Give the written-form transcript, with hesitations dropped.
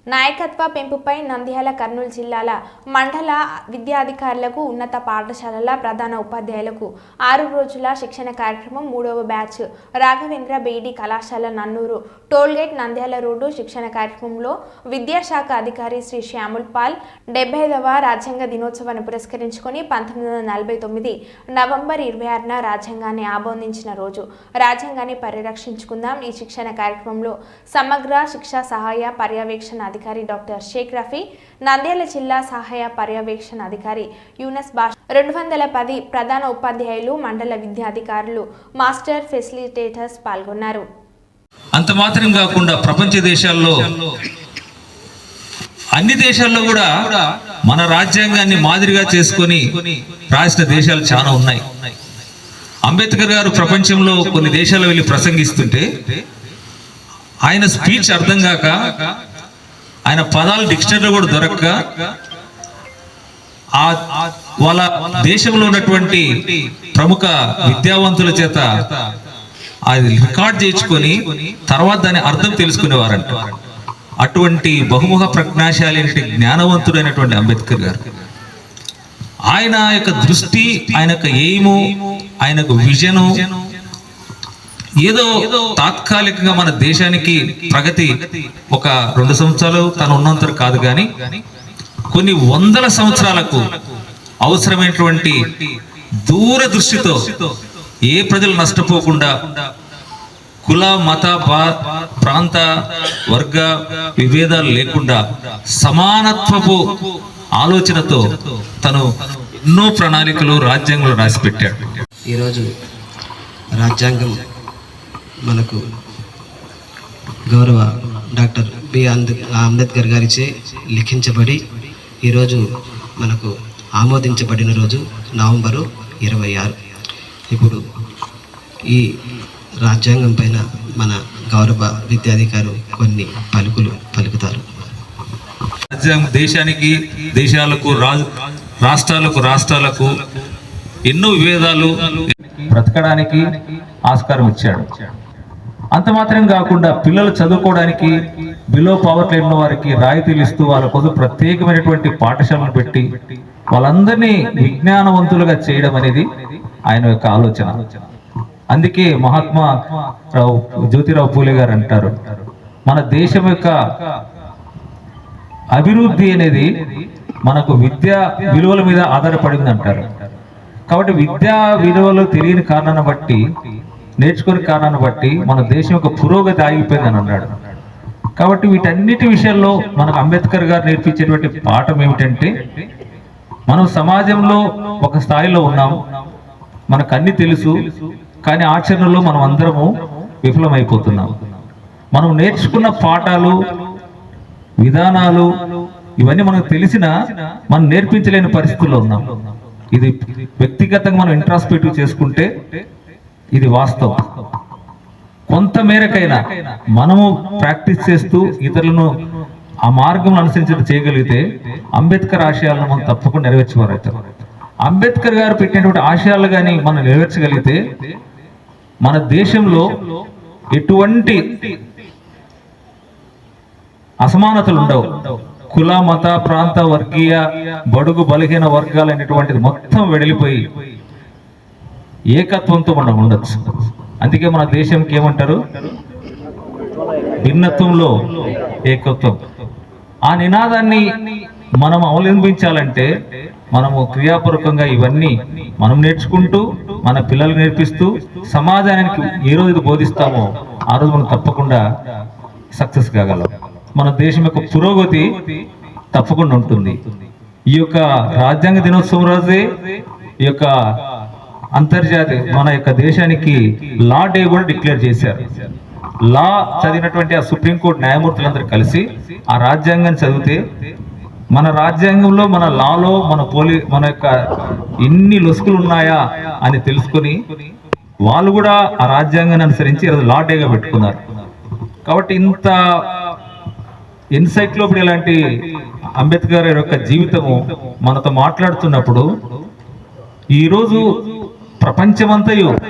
నాయకత్వ పెంపుపై నంద్యాల కర్నూలు జిల్లాల మండల విద్యాధికారులకు ఉన్నత పాఠశాలల ప్రధాన ఉపాధ్యాయులకు 6 రోజుల శిక్షణ కార్యక్రమం 3వ బ్యాచ్ రాఘవేంద్ర బీఈడీ కళాశాల నన్నూరు టోల్గేట్ నంద్యాల రోడ్డు శిక్షణ కార్యక్రమంలో విద్యాశాఖ అధికారి శ్రీ శ్యాముల్ పాల్ 75వ రాజ్యాంగ దినోత్సవాన్ని పురస్కరించుకొని 1949 నవంబర్ 26న రాజ్యాంగాన్ని ఆమోదించిన రోజు రాజ్యాంగాన్ని పరిరక్షించుకుందాం ఈ శిక్షణ కార్యక్రమంలో సమగ్ర శిక్షా సహాయ పర్యవేక్షణ అధికారి డాక్టర్ షేక్ రఫీ నంద్యాల జిల్లా సహాయ పర్యవేక్షణ అధికారి యూనస్ బాష్ 210 ప్రధాన ఉపాధ్యాయులు మండల విద్యాధికారులు మాస్టర్ ఫెసిలిటేటర్స్ పాల్గొన్నారు. అంత మాత్రం కాకుండా ప్రపంచ దేశాల్లో అన్ని దేశాల్లో కూడా మన రాజ్యాంగాన్ని మాదిరిగా చేసుకొని రాసిన దేశాలు చాలా ఉన్నాయి. అంబేద్కర్ గారు ప్రపంచంలో కొన్ని దేశాలు వెళ్ళి ప్రసంగిస్తుంటే ఆయన స్పీచ్ అర్థం కాక ఆయన పదాలు డిక్షనరీలో కూడా దొరక్క వాళ్ళ దేశంలో ఉన్నటువంటి ప్రముఖ విద్యావంతుల చేత అది రికార్డ్ చేయించుకొని తర్వాత దాని అర్థం తెలుసుకునేవారంట. అటువంటి బహుముఖ ప్రజ్ఞాశాలి జ్ఞానవంతుడైనటువంటి అంబేద్కర్ గారు ఆయన యొక్క దృష్టి, ఆయన యొక్క ఎయిము, ఆయనకు విజను ఏదో తాత్కాలికంగా మన దేశానికి ప్రగతి ఒక 2 సంవత్సరాలు తను ఉన్నంత కాదు, కానీ కొన్ని వందల సంవత్సరాలకు అవసరమైనటువంటి దూరదృష్టితో ఏ ప్రజలు నష్టపోకుండా కుల మత ప్రాంత వర్గ విభేదాలు లేకుండా సమానత్వపు ఆలోచనతో తను ఎన్నో ప్రణాళికలు రాజ్యాంగంలో రాసిపెట్టాడు. ఈరోజు రాజ్యాంగం మనకు గౌరవ డాక్టర్ అంబేద్కర్ గారిచే లిఖించబడి ఈరోజు మనకు ఆమోదించబడిన రోజు నవంబరు 26. ఇప్పుడు ఈ రాజ్యాంగం పైన మన గౌరవ విద్యాధికారి కొన్ని పలుకుతారు. రాజ్యాంగం దేశానికి, దేశాలకు, రాష్ట్రాలకు ఎన్నో విభేదాలు బ్రతకడానికి ఆస్కారం ఇచ్చాడు. అంత మాత్రం కాకుండా పిల్లలు చదువుకోవడానికి బిలో పవర్టీ ఉన్న వారికి రాయితీలు ఇస్తూ వాళ్ళ కోసం ప్రత్యేకమైనటువంటి పాఠశాలను పెట్టి వాళ్ళందరినీ విజ్ఞానవంతులుగా చేయడం అనేది ఆయన యొక్క ఆలోచన. అందుకే మహాత్మా జ్యోతిరావు పూలే గారు అంటారు, మన దేశం యొక్క అభివృద్ధి అనేది మనకు విద్యా విలువల మీద ఆధారపడింది అంటారు. కాబట్టి విద్యా విలువలు తెలియని కారణాన్ని బట్టి, నేర్చుకునే కారణాన్ని బట్టి మన దేశం యొక్క పురోగతి ఆగిపోయిందని అన్నాడు. కాబట్టి వీటన్నిటి విషయాల్లో మనకు అంబేద్కర్ గారు నేర్పించేటువంటి పాఠం ఏమిటంటే, మనం సమాజంలో ఒక స్థాయిలో ఉన్నాం, మనకు అన్ని తెలుసు, కానీ ఆచరణలో మనం అందరము విఫలమైపోతున్నాం. మనం నేర్చుకున్న పాఠాలు, విధానాలు ఇవన్నీ మనకు తెలిసినా మనం నేర్పించలేని పరిస్థితుల్లో ఉన్నాం. ఇది వ్యక్తిగతంగా మనం ఇంట్రాస్పెక్టివ్ చేసుకుంటే ఇది వాస్తవం. కొంత మేరకైనా మనము ప్రాక్టీస్ చేస్తూ ఇతరులను ఆ మార్గం అనుసరించడం చేయగలిగితే అంబేద్కర్ ఆశయాలను మనం తప్పకుండా నెరవేర్చేవారు. అంబేద్కర్ గారు పెట్టినటువంటి ఆశయాలు కానీ మనం నెరవేర్చగలిగితే మన దేశంలో ఎటువంటి అసమానతలు ఉండవు. కుల మత ప్రాంత వర్గీయ బడుగు బలహీన వర్గాలు అనేటువంటిది మొత్తం వెడలిపోయి ఏకత్వంతో మనం ఉండొచ్చు. అందుకే మన దేశంకి ఏమంటారు, భిన్నత్వంలో ఏకత్వం. ఆ నినాదాన్ని మనం అవలంబించాలంటే మనము క్రియాపూర్వకంగా ఇవన్నీ మనం నేర్చుకుంటూ మన పిల్లలు నేర్పిస్తూ సమాజానికి ఏ రోజు ఇది బోధిస్తామో ఆ రోజు మనం తప్పకుండా సక్సెస్ కాగలం. మన దేశం యొక్క పురోగతి తప్పకుండా ఉంటుంది. ఈ యొక్క రాజ్యాంగ దినోత్సవం రోజే ఈ యొక్క అంతర్జాతీయ మన యొక్క దేశానికి లా డే కూడా డిక్లేర్ చేశారు. లా చదివినటువంటి ఆ సుప్రీంకోర్టు న్యాయమూర్తులందరూ కలిసి ఆ రాజ్యాంగాన్ని చదివితే మన రాజ్యాంగంలో, మన లాలో, మన యొక్క ఎన్ని లొసుకులు ఉన్నాయా అని తెలుసుకొని వాళ్ళు కూడా ఆ రాజ్యాంగాన్ని అనుసరించి లా డేగా పెట్టుకున్నారు. కాబట్టి ఇంత ఎన్సైక్లోపీడియా లాంటి అంబేద్కర్ యొక్క జీవితము మనతో మాట్లాడుతున్నప్పుడు ఈరోజు ప్రపంచమంతయు